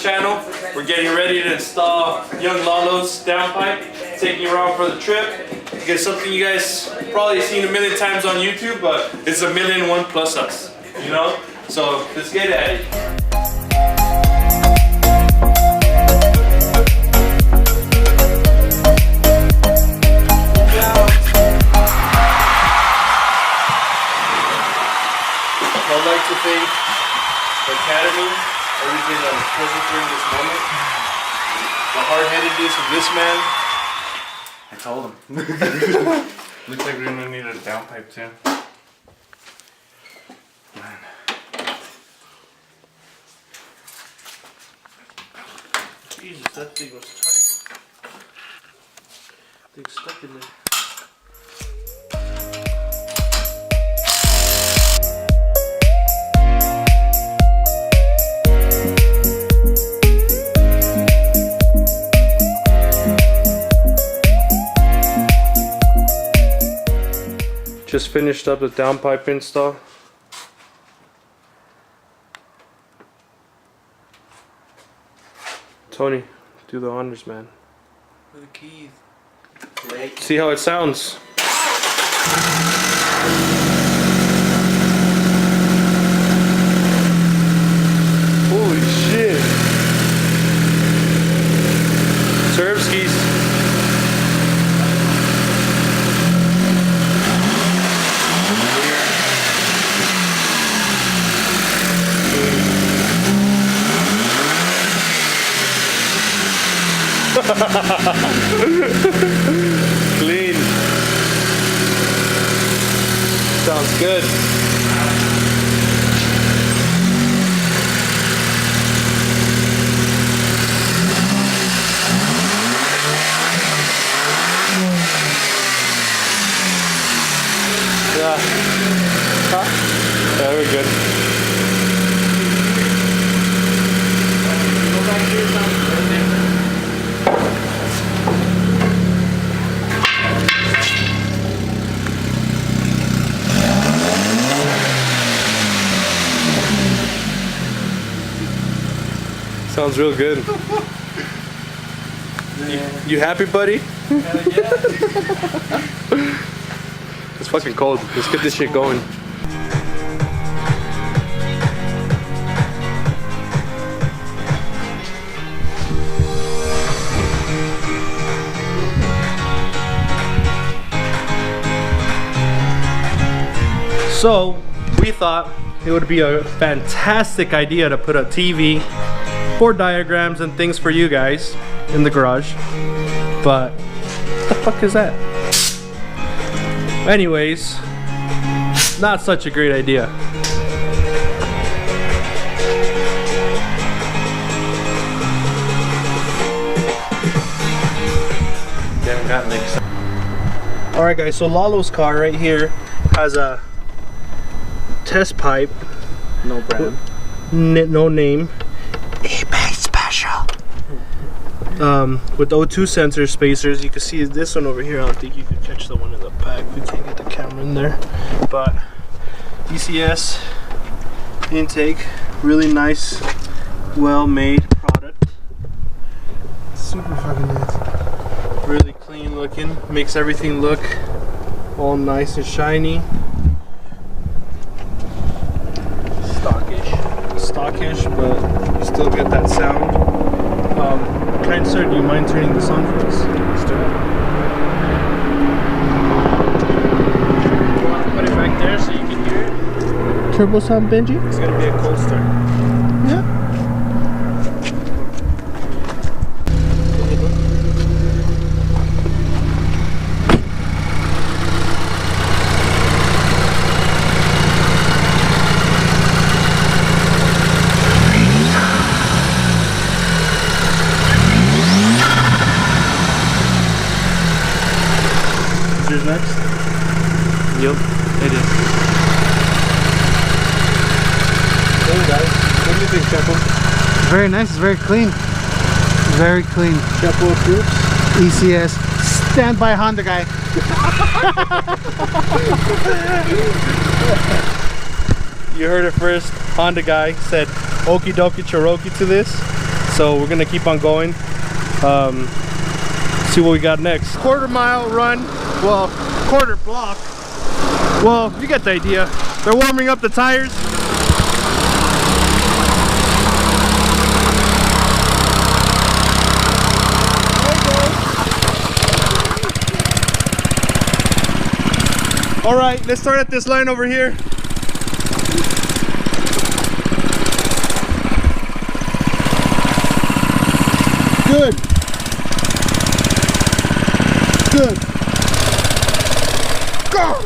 channel. We're getting ready to install young Lalo's downpipe, taking you around for the trip. It's something you guys probably seen a million times on YouTube, but it's 1,000,001 plus us, you know? So let's get at it. I'd like to thank the Academy, everything that was present during this moment. The hard-headedness of this man. I told him. Looks like we're gonna need a downpipe too. Man. Jesus, that thing was tight. Thing's stuck in there. Just finished up the downpipe install. Tony, do the honors, man. With the keys. See how it sounds. Holy shit. Serbskis. Clean. Sounds good. Yeah. Huh? Yeah, we're good. Go back here, sounds real good. You happy, buddy? Hell yeah. It's fucking cold. Let's get this shit going. So, we thought it would be a fantastic idea to put a TV, board diagrams and things for you guys in the garage, but what the fuck is that? Anyways, not such a great idea. Alright guys, so Lalo's car right here has a test pipe, No brand. no name, eBay special. with O2 sensor spacers. You can see this one over here. I don't think you can catch the one in the back. We can't get the camera in there. But ECS intake, really nice, well-made product. Super fucking nice. Really clean looking. Makes everything look all nice and shiny. Stockish, but you still get that sound. Kind sir, do you mind turning this on for us? Let's do it. You want to put it back there so you can hear it? Turbo sound, Benji? It's gonna be a cold start. Yeah. Yours next? Yep, it is. Hey guys, what do you think, Chapo? Very nice, it's very clean. Very clean. Chapo approves? ECS. Stand by Honda guy. You heard it first. Honda guy said okie dokie Cherokee to this. So we're gonna keep on going. See what we got next. Quarter-mile run, well, quarter block. Well, you get the idea. They're warming up the tires. All right, let's start at this line over here. Good. Good. Go!